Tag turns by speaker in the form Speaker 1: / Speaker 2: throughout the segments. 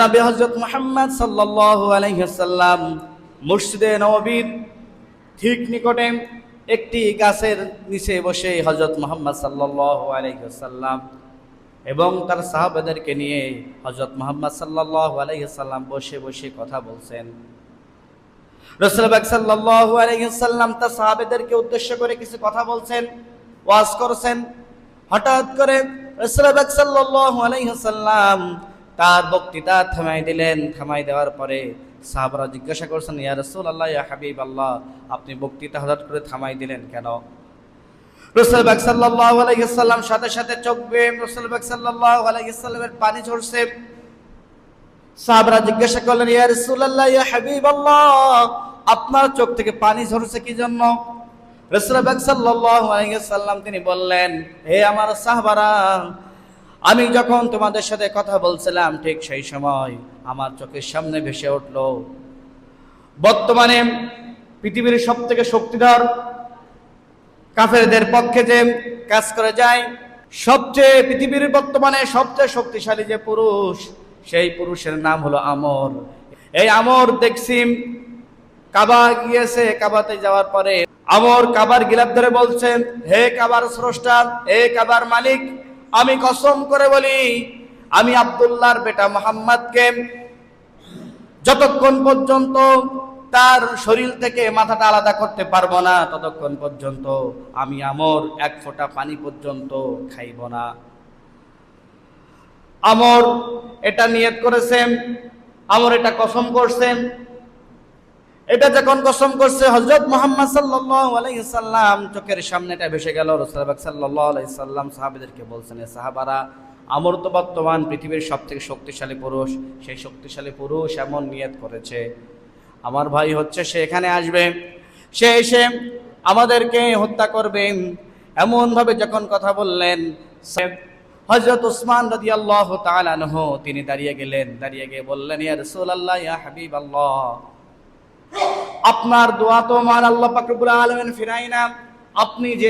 Speaker 1: নবী হযরত মুহাম্মদ সাল্লাল্লাহু আলাইহি ওয়াসাল্লাম মসজিদে নববীর ঠিক নিকটে একটি গাছের নিচে বসে হযরত মুহাম্মদ সাল্লাল্লাহু আলাইহি ওয়াসাল্লাম এবং তার সাহাবাদেরকে নিয়ে হযরত মুহাম্মদ সাল্লাল্লাহু আলাইহি ওয়াসাল্লাম বসে বসে কথা বলছেন। রাসূল পাক সাল্লাল্লাহু আলাইহি ওয়াসাল্লাম তার সাহাবাদেরকে উদ্দেশ্য করে কিছু কথা বলছেন, ওয়াজ করছেন। হঠাৎ করে রাসূল পাক সাল্লাল্লাহু আলাইহি ওয়াসাল্লাম তার বক্তৃতা থামাই দিলেন। থামাই দেওয়ার পরে সাহাবারা জিজ্ঞাসা করছেন, ইয়া রাসূলুল্লাহ, ইয়া হাবিবাল্লাহ, আপনি বক্তৃতা হঠাৎ করে থামাই দিলেন কেন? রাসূল পাক সাল্লাল্লাহু আলাইহি ওয়াসাল্লাম সাথে সাথে চোখ বেয়ে রাসূল পাক সাল্লাল্লাহু আলাইহি ওয়াসাল্লামের পানি ঝরছে। সাহাবারা জিজ্ঞাসা করলেন, ইয়া রাসূলুল্লাহ, ইয়া হাবিবাল্লাহ, আপনার চোখ থেকে পানি ঝরছে কি জন্য? রাসূল পাক সাল্লাল্লাহু আলাইহি ওয়াসাল্লাম তিনি বললেন, হে আমার সাহাবারা, আমি যখন তোমাদের সাথে কথা বলছিলাম ঠিক সেই সময় আমার চোখের সামনে ভেসে উঠল বর্তমানে পৃথিবীর সবথেকে শক্তিধর কাফেরদের পক্ষে যে কাজ করে যায়, সবচেয়ে পৃথিবীর বর্তমানে সবচেয়ে শক্তিশালী যে পুরুষ, সেই পুরুষের নাম হলো আমর। এই আমর দেখছি কাবা গিয়েছে, কাবাতে যাওয়ার পরে আমর কাবার গিলাফ ধরে বলছেন, হে কাবার স্রষ্টা, হে কাবার মালিক, আমি কসম করে বলি, আমি আব্দুল্লাহর বেটা মুহাম্মদকে যতক্ষণ পর্যন্ত তার শরীর থেকে মাথাটা আলাদা করতে পারবো না, ততক্ষণ পর্যন্ত আমি আমর এক ফোঁটা পানি পর্যন্ত খাইব না। আমর এটা নিয়ত করেছেন, আমর এটা কসম করছেন। এটা যখন কসম করছে, হযরত মুহাম্মদ সাল্লাল্লাহু আলাইহি সাল্লাম চোখের সামনেটা ভেসে গেল। রাসূল পাক সাল্লাল্লাহু আলাইহি সাল্লাম সাহাবাদেরকে বলছেন, সাহাবারা, আমর তো বর্তমান পৃথিবীর সবথেকে শক্তিশালী পুরুষ, সেই শক্তিশালী পুরুষ এমন নিয়ত করেছে, আমার ভাই হচ্ছে সে এখানে আসবে, সে এসে আমাদেরকে হত্যা করবে। এমন ভাবে যখন কথা বললেন, হযরত উসমান রাদিয়াল্লাহু তাআলা আনহু তিনি দাঁড়িয়ে গেলেন। দাঁড়িয়ে গিয়ে বললেন, ইয়া রাসূলুল্লাহ, ইয়া হাবিবাল্লাহ, আপনার দোয়া তো আমার আল্লাহ পাক রব্বুল আলামিন ফিরাই না। আপনি যে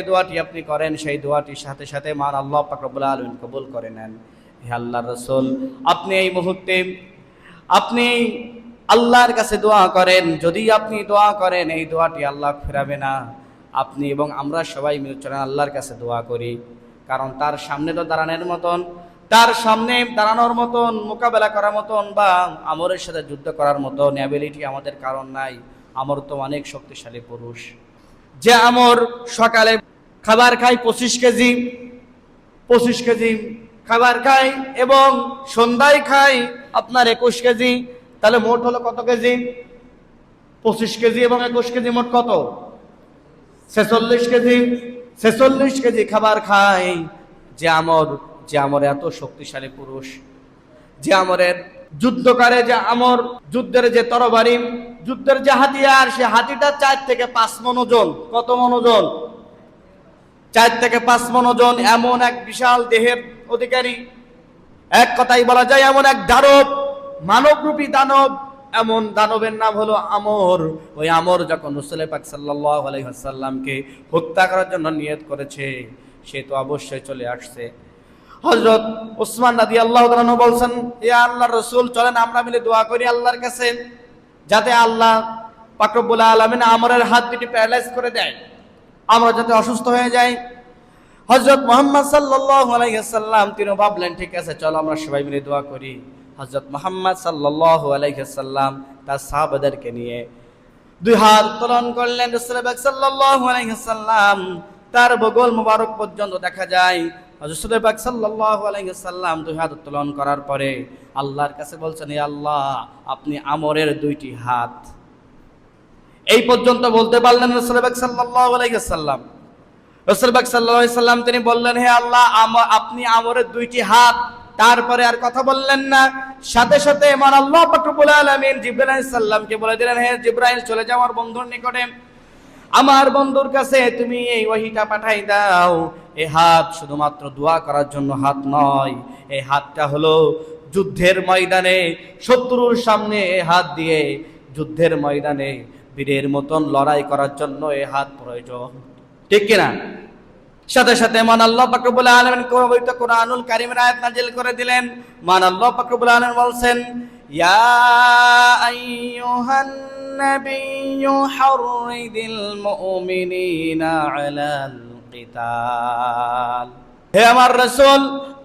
Speaker 1: দোয়াটি আপনি করেন, সেই দোয়াটির সাথে সাথে আমার আল্লাহ পাক রব্বুল আলামিন কবুল করে নেন। হে আল্লাহর রাসূল, আপনি এই মুহূর্তে আপনি আল্লাহর কাছে দোয়া করেন। যদি আপনি দোয়া করেন, এই দোয়াটি আল্লাহ ফেরাবে না। আপনি এবং আমরা সবাই মিলে চলেন আল্লাহর কাছে দোয়া করি, কারণ তার সামনে তো দাঁড়ানোর মতন, তার সামনে দাঁড়ানোর মতন, মোকাবেলা করার মতন বা আমরের সাথে যুদ্ধ করার মতন অ্যাবিলিটি আমাদের কারণ নাই। আমর তো অনেক শক্তিশালী পুরুষ। যে আমর সকালে খাবার খায় 25 কেজি খাবার খায় এবং সন্ধ্যায় খায় আপনার 21 কেজি, তাহলে মোট হলো কত কেজি? 25 কেজি এবং 21 কেজি, মোট কত? 46 কেজি। 46 কেজি খাবার খায় যে আমর এত শক্তিশালী পুরুষ, যে আমরের যুদ্ধকারে, যে আমর যুদ্ধের যে তরবারি, যুদ্ধের যে হাতিয়ার, সে হাতিটা 4 থেকে 5 মণ ওজন। কত মণ ওজন? 4 থেকে 5 মণ ওজন। এমন এক বিশাল দেহের অধিকারী, এক কথাই বলা যায় এমন এক দানব, মানবরূপী দানব। এমন দানবের নাম হলো আমর। ওই আমর যখন রাসূল পাক সাল্লাল্লাহু আলাইহি ওয়াসাল্লামকে হত্যা করার জন্য নিয়ত করেছে, সে তো অবশ্যই চলে আসছে। হযরত উসমান রাদিয়াল্লাহু তাআলা আনহু বলছেন, ইয়া আল্লাহর রাসূল, চলেন আমরা মিলে দোয়া করি আল্লাহর কাছে, যাতে আল্লাহ পাক রব্বুল আলামিন আমরের হাত দুটি প্যারালাইজ করে দেয়, আমরা যাতে অসুস্থ হয়ে যাই। হযরত মুহাম্মদ সাল্লাল্লাহু আলাইহি ওয়াসাল্লাম তিনি ভাবলেন, ঠিক আছে, চলো আমরা সবাই মিলে দোয়া করি। হযরত মুহাম্মদ সাল্লাল্লাহু আলাইহি ওয়াসাল্লাম তার সাহাবাদেরকে নিয়ে 2 হাত উত্তোলন করলেন। রাসূল পাক সাল্লাল্লাহু আলাইহি ওয়াসাল্লাম তার বগল মোবারক পর্যন্ত দেখা যায়। রাসূল পাক সাল্লাল্লাহু আলাইহি ওয়াসাল্লাম 2 হাত উত্তোলন করার পরে আল্লাহর কাছে বলছেন, হে আল্লাহ, আপনি আমরের 2টি হাত, এই পর্যন্ত বলতে পারলেন রাসূল পাক সাল্লাল্লাহু আলাইহি ওয়াসাল্লাম। রাসূল পাক সাল্লাল্লাহু আলাইহি ওয়াসাল্লাম তিনি বললেন, হে আল্লাহ, আপনি আমরের 2টি হাত। তারপরে আর কথা বললেন না। সাথে সাথে আমার আল্লাহ পাক রব্বুল আলামিন জিবরাইল আলাইহিস সালামকে বলে দিলেন, হে জিবরাইল, চলে যাও আমার বন্ধুর নিকটে, আমার বন্ধুর কাছে তুমি এই ওহীটা পাঠাই দাও। এই হাত শুধুমাত্র দোয়া করার জন্য হাত নয়, এই হাতটা হলো যুদ্ধের ময়দানে শত্রুর সামনে এই হাত দিয়ে যুদ্ধের ময়দানে বীরের মতন লড়াই করার জন্য এই হাত প্রয়োজন। ঠিক কিনা? সাথে সাথে মান আল্লাহ পাক রব্বুল আলামিন পবিত্র কোরআনুল কারীমের আয়াত নাযিল করে দিলেন। মান আল্লাহ পাক রব্বুল আলামিন বলছেন, ইয়া আইয়ুহান নাবিয়্যু হাররিদিল মুমিনিনা আলাল কিতাল। হে আমার রাসূল,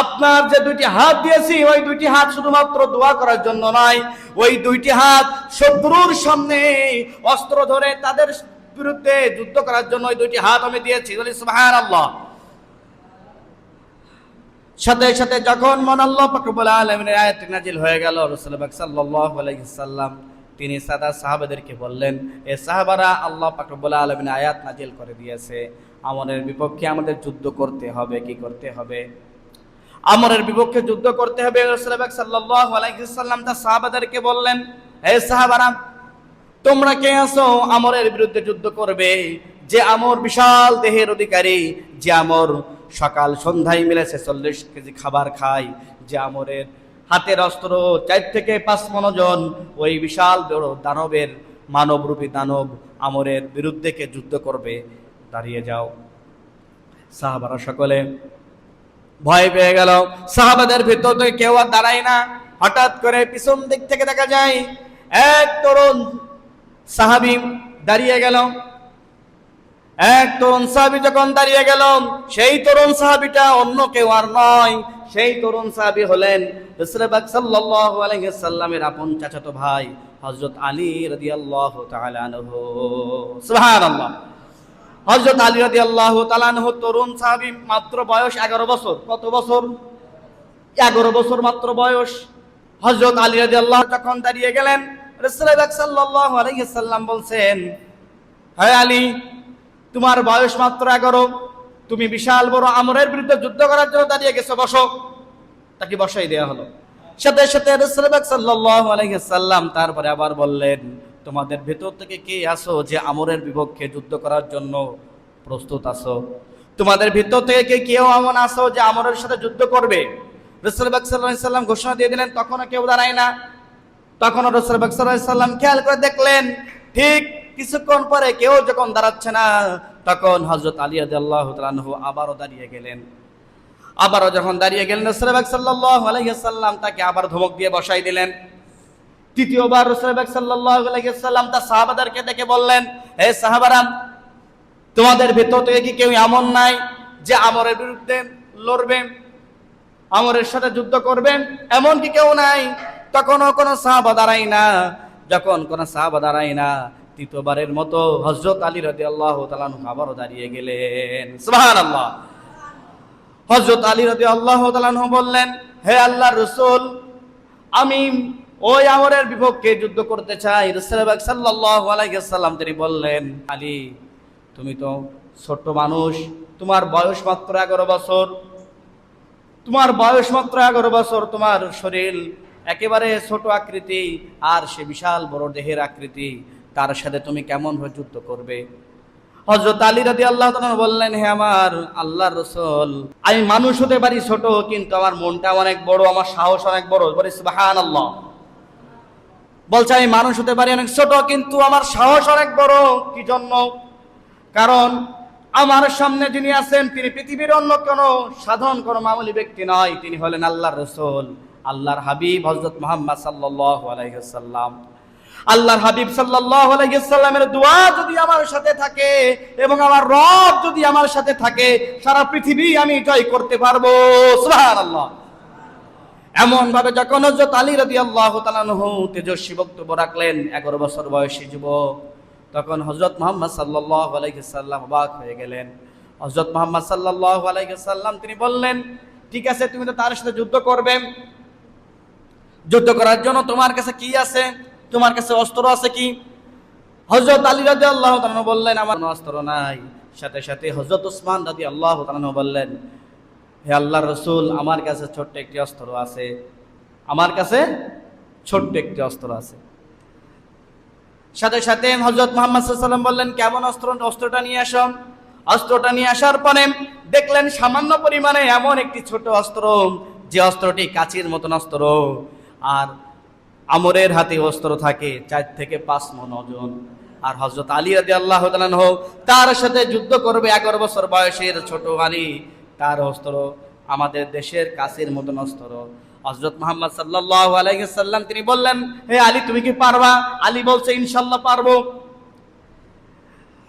Speaker 1: আপনার যে দুইটি হাত দিয়েছি, ওই দুইটি হাত শুধুমাত্র দোয়া করার জন্য নয়, ওই দুইটি হাত শত্রুর সামনে অস্ত্র ধরে তাদের বিরুদ্ধে যুদ্ধ করার জন্য ওই দুইটি হাত আমি দিয়েছি। বলি সুবহানাল্লাহ। সাথে সাথে যখন মান আল্লাহ পাক রব্বুল আলামিনের আয়াত নাযিল হয়ে গেল, রাসূল পাক সাল্লাল্লাহু আলাইহি সাল্লাম তিনি সাহাবাদেরকে বললেন, এ সাহাবারা, আল্লাহ পাক রব্বুল আলামিন আয়াত নাযিল করে দিয়েছে, আমরের বিপক্ষে আমাদের যুদ্ধ করতে হবে। কি করতে হবে? আমরের বিপক্ষে যুদ্ধ করতে হবে। রাসূল পাক সাল্লাল্লাহু আলাইহি সাল্লাম তার সাহাবাদেরকে বললেন, হে সাহাবারা, তোমরা কে আছো আমরের বিরুদ্ধে যুদ্ধ করবে? যে আমর বিশাল দেহের অধিকারী, যে আমর সকাল সন্ধ্যায় মিলে 46 কেজি খাবার খায়, যে আমরের হাতের অস্ত্র 4 থেকে 5 মণ ওজন, ওই বিশাল বড় দানবের মানবরূপী দানব আমরের বিরুদ্ধে কে যুদ্ধ করবে? দাঁড়িয়ে যাও। সাহাবারা সকলে ভয় পেয়ে গেল। সাহাবাদের ভিতর থেকে কেউ আর দাঁড়ায় না। হঠাৎ করে পিছন দিক থেকে দেখা যায় এক তরুণ সাহাবী দাঁড়িয়ে গেল। এক তরুণ সাহাবী যখন দাঁড়িয়ে গেল, সেই তরুণ সাহাবীটা অন্য কেউ আর নয়, সেই তরুণ সাহাবী হলেন রাসূল পাক সাল্লাল্লাহু আলাইহি সাল্লামের আপন চাচাতো ভাই হযরত আলী রাদিয়াল্লাহু তাআলা আনহু। সুবহানাল্লাহ। হযরত আলী রাদিয়াল্লাহু তাআলা আনহু তরুণ সাহাবী, মাত্র বয়স 11 বছর। কত বছর? 11 বছর মাত্র বয়স। হযরত আলী রাদিয়াল্লাহু যখন দাঁড়িয়ে গেলেন, রাসূল পাক সাল্লাল্লাহু আলাইহি সাল্লাম বলছেন, হে আলী, তোমার বয়স মাত্র 11, তুমি বিশাল বড় আমরের বিরুদ্ধে যুদ্ধ করার জন্য দাঁড়িয়ে গেছো, বসো। তাকে বসাই দেয়া হলো। সাথে সাথে রাসূল পাক সাল্লাল্লাহু আলাইহি সাল্লাম তারপরে আবার বললেন, তোমাদের ভেতর থেকে কে আছো যে আমরের বিপক্ষে যুদ্ধ করার জন্য প্রস্তুত আছো? তোমাদের ভিতর থেকে কে কেউ এমন আছো যে আমরের সাথে যুদ্ধ করবে? রাসূল পাক সাল্লাল্লাহু আলাইহি সাল্লাম ঘোষণা দিয়ে দিলেন। তখনও কেউ দাঁড়ায় না। তখন রাসূল পাক সাল্লাল্লাহু আলাইহি সাল্লাম খেয়াল করে দেখলেন, ঠিক কিছুক্ষণ পরে কেউ যখন দাঁড়াচ্ছে না, তখন হযরত আলী রাদিয়াল্লাহু তাআলা আনহু আবারও দাঁড়িয়ে গেলেন। আবারও যখন দাঁড়িয়ে গেলেন, রাসূল পাক সাল্লাল্লাহু আলাইহি সাল্লাম তাকে আবার ধমক দিয়ে বসাই দিলেন। তৃতীয়বার রাসূল পাক সাল্লাল্লাহু আলাইহি সাল্লাম তার সাহাবাদেরকে ডেকে বললেন, হে সাহাবারা, তোমাদের ভেতর থেকে কি কেউ এমন নাই যে আমরের বিরুদ্ধে লড়বে, আমরের সাথে যুদ্ধ করবেন? এমন কি কেউ নাই? তখনও কোনো সাহাবা দাঁড়ায় না। যখন কোনো সাহাবা দাঁড়ায় না, তৃতীয়বারের মতো হযরত আলী রাদিয়াল্লাহু তাআলা আনহু আবারও দাঁড়িয়ে গেলেন। সুবহানাল্লাহ। হযরত আলী রাদিয়াল্লাহু তাআলা আনহু বললেন, হে আল্লাহর রাসূল, আমি ওই আমরের বিপক্ষে যুদ্ধ করতে চাই। রাসূল পাক সাল্লাল্লাহু আলাইহি সাল্লাম তিনি বললেন, আলী, তুমি তো ছোট মানুষ, তোমার বয়স মাত্র 11 বছর, তোমার বয়স মাত্র 11 বছর, তোমার শরীর একেবারে ছোট আকৃতি, আর সে বিশাল বড় দেহের আকৃতি, তার সাথে তুমি কেমন ভাবে যুদ্ধ করবে? হযরত আলী রাদিয়াল্লাহু তাআলা বললেন, হে আমার আল্লাহর রাসূল, আমি মানুষ হতে পারি ছোট, কিন্তু আমার মনটা অনেক বড়, আমার সাহস অনেক বড়। বলি সুবহানাল্লাহ। বলছে, আমি মানুষ হতে পারি অনেক ছোট, কিন্তু আমার সাহস অনেক বড়। কি জন্য? কারণ আমার সামনে যিনি আছেন, তিনি পৃথিবীর অন্য কোনো সাধারণ কোনো মামুলি ব্যক্তি নয়, তিনি হলেন আল্লাহর রাসূল, আল্লাহর হাবিব হযরত মুহাম্মদ সাল্লাল্লাহু আলাইহি সাল্লাম। আল্লাহর হাবিব সাল্লাল্লাহু আলাইহি সাল্লামের দোয়া যদি আমার সাথে থাকে এবং আমার রব যদি আমার সাথে থাকে, সারা পৃথিবী আমি জয় করতে পারবো। সুবহানাল্লাহ। এমন ভাবে যখন হযরত আলী রাদিয়াল্লাহু তাআলা আনহু তেজস্বী বক্তব্য রাখলেন, 11 বছর বয়সী যুবক, তখন হযরত মুহাম্মদ সাল্লাল্লাহু আলাইহি সাল্লাম অবাক হয়ে গেলেন। হযরত মুহাম্মদ সাল্লাল্লাহু আলাইহি সাল্লাম তিনি বললেন, ঠিক আছে, তুমি তো তার সাথে যুদ্ধ করবে, যুদ্ধ করার জন্য তোমার কাছে কি আছে? তোমার কাছে অস্ত্র আছে কি? হযরত আলী রাদিয়াল্লাহু তাআলা বললেন, আমার কোনো অস্ত্র নাই। সাথে সাথে হযরত উসমান রাদিয়াল্লাহু তাআলা বললেন, হে আল্লাহর রাসূল, আমার কাছে ছোট্ট একটি অস্ত্র আছে, আমার কাছে ছোট্ট একটি অস্ত্র আছে। সাথে সাথে হযরত মুহাম্মদ সাল্লাল্লাহু আলাইহি ওয়াসাল্লাম বললেন, কেমন অস্ত্র? অস্ত্রটা নিয়ে আসো। অস্ত্রটা নিয়ে আসার পরে দেখলেন সামান্য পরিমাণে এমন একটি ছোট অস্ত্র, যে অস্ত্রটি কাঁচির মতন অস্ত্র, আর আমরের হাতে অস্ত্র থাকে 4 থেকে 5 মণ ওজন। আর হযরত আলী রাদিয়াল্লাহু তাআলা আনহু তার সাথে যুদ্ধ করবে 11 বছর বয়সের ছোট আলী। তার অস্ত্র আমাদের দেশের কাছের মতন অস্ত্র। হযরত মুহাম্মদ সাল্লাল্লাহু আলাইহি সাল্লাম তিনি বললেন, হে আলী তুমি কি পারবা? আলী বলছে ইনশাআল্লাহ পারবো।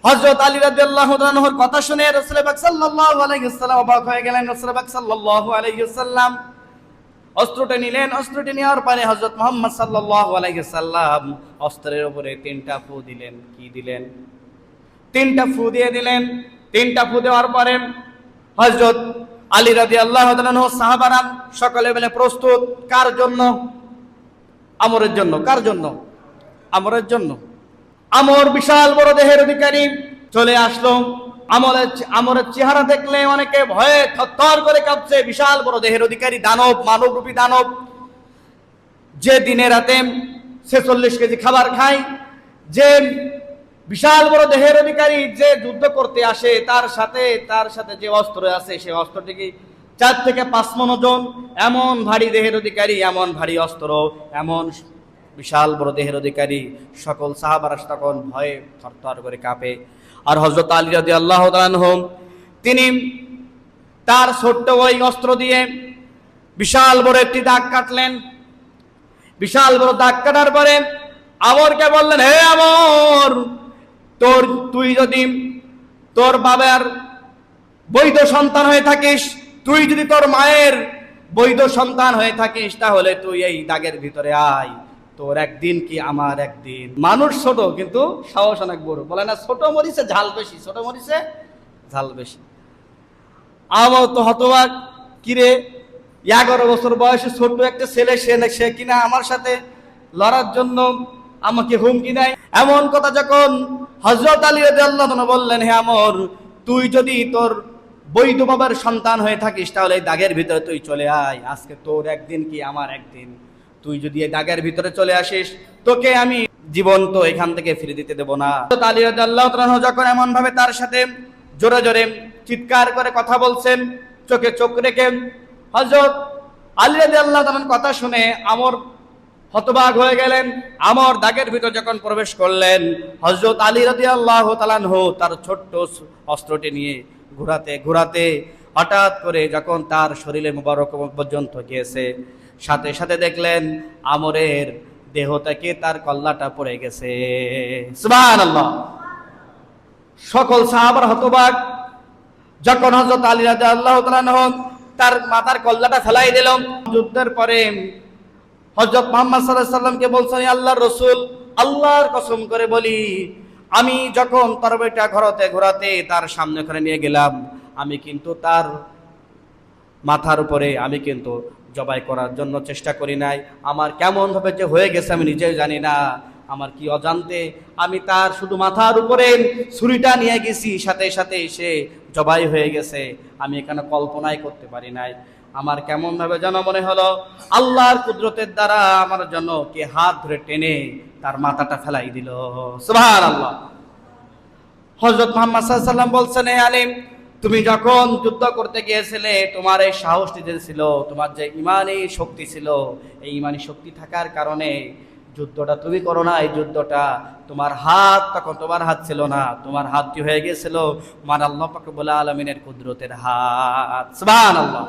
Speaker 1: হযরত আলী রাদিয়াল্লাহু তাআলা আনহুর কথা শুনে রাসূল পাক সাল্লাল্লাহু আলাইহি সাল্লাম অবাক হয়ে গেলেন। রাসূল পাক সাল্লাল্লাহু আলাইহি সাল্লাম অস্ত্রটা নিলেন। অস্ত্রটি নেওয়ার পরে হযরত মুহাম্মদ সাল্লাল্লাহু আলাইহি সাল্লাম অস্ত্রের উপরে 3টা ফু দিলেন। কি দিলেন? 3টা ফু দিয়ে দিলেন। 3টা ফু দেওয়ার পরে হযরত আলী রাদিয়াল্লাহু তাআলা আনহু সাহাবারা সকলে মিলে প্রস্তুত। কার জন্য? আমরের জন্য। কার জন্য? আমরের জন্য। আমর বিশাল বড় দেহের অধিকারী চলে আসলো। আমরের চেহারা দেখলে অনেকে ভয়ে থরথর করে কাঁপছে। বিশাল বড় দেহের অধিকারী দানব, মানবরূপী দানব, যে দিনে রাতে 46 কেজি খাবার খায়, যে বিশাল বড় দেহের অধিকারী, যে যুদ্ধ করতে আসে, তার সাথে যে অস্ত্র আছে সেই অস্ত্রটিকে 4 থেকে 5 মণ ওজন, এমন ভারী দেহের অধিকারী, এমন ভারী অস্ত্র, এমন বিশাল বড় দেহের অধিকারী। সকল সাহাবারা তখন ভয়ে থরথর করে কাঁপে। আর হযরত আলী রাদিয়াল্লাহু তাআলা আনহু তিনি তার ছোট্ট ওই অস্ত্র দিয়ে বিশাল বড় একটি দাগ কাটলেন। বিশাল বড় দাগ কাটার পরে আমরকে বললেন, হে আমর, তুই যদি তোর বাবার বৈধ সন্তান হয়ে থাকিস, তুই যদি তোর মায়ের বৈধ সন্তান হয়ে থাকিস, তাহলে তুই এই দাগের ভিতরে আয়। তোর একদিন কি আমার একদিন। মানুষ ছোট কিন্তু সাহস অনেক বড়। বলে না ছোট মরিচে ঝাল বেশি, ছোট মরিচে ঝাল বেশি। আমার তো হতবাক, কিরে 11 বছর বয়সে ছোট একটা ছেলে, সে কিনা আমার সাথে লড়ার জন্য আমাকে হুমকি দেয়। এমন কথা যখন হযরত আলী রাদিয়াল্লাহু তাআলা বললেন, হে আমর, তুই যদি তোর বৈধ বাবার সন্তান হয়ে থাকিস, তাহলে এই দাগের ভিতরে তুই চলে আয়। আজকে তোর একদিন কি আমার একদিন। তুই যদি এই দাগের ভিতরে চলে আসিস, তোকে আমি জীবন্ত এখান থেকে ফিরে দিতে দেব না। হযরত আলী রাদিয়াল্লাহু তাআলা যখন এমন ভাবে তার সাথে জোরে জোরে চিৎকার করে কথা বলছেন, চোখে চোখ রেখে, হযরত আলী রাদিয়াল্লাহু তাআলার কথা শুনে আমর হতবাক হয়ে গেলেন। আমর দাগের ভিতর যখন প্রবেশ করলেন, হযরত আলী রাদিয়াল্লাহু তাআলা আনহু তার ছোট্ট অস্ত্রটি নিয়ে ঘোরাতে ঘোরাতে হঠাৎ করে যখন তার শরীরে মুবারক পর্যন্ত গিয়েছে, সাথে সাথে দেখলেন আমরের দেহ থেকে তার কল্লাটা পড়ে গেছে। সুবহানাল্লাহ। সকল সাহাবার হতবাক। যখন হযরত আলী রাদিয়াল্লাহু তাআলা আনহু তার মাথার কল্লাটা ফেলাই দিল, যুদ্ধের পরে হযরত মুহাম্মদ সাল্লাল্লাহু আলাইহি সাল্লামকে বলছেন, আল্লাহর রাসূল, আল্লাহর কসম করে বলি, আমি যখন তরবারিটা ঘোরাতে ঘোরাতে তার সামনে করে নিয়ে গেলাম, আমি কিন্তু তার মাথার উপরে আমি কিন্তু জবাই করার জন্য চেষ্টা করি নাই। আমার কেমন ভাবে যে হয়ে গেছে আমি নিজেও জানি না। আমার কি অজান্তে আমি তার শুধু মাথার উপরে ছুরিটা নিয়ে গেছি, সাথে সাথে সে জবাই হয়ে গেছে। আমি এখানে কল্পনাই করতে পারি নাই। আমার কেমন ভাবে যেন মনে হলো আল্লাহর কুদরতের দ্বারা আমার জন্য কে হাত ধরে টেনে তার মাথাটা ফেলাই দিল। সুবহানাল্লাহ। হযরত মুহাম্মদ সাল্লাল্লাহু আলাইহি ওয়াসাল্লাম বলছেন, হে আলী, তুমি যখন যুদ্ধ করতে গিয়েছিলে, তোমার এই সাহসটি যে ছিল, তোমার যে ইমানি শক্তি ছিল, এই ইমানি শক্তি থাকার কারণে যুদ্ধটা তুমি করো না। এই যুদ্ধটা তোমার হাত, তখন তোমার হাত ছিল না, তোমার হাতটি হয়ে গেছিল মান আল্লাহ পাক রব্বুল আলামিনের কুদরতের হাত। সুবহানাল্লাহ।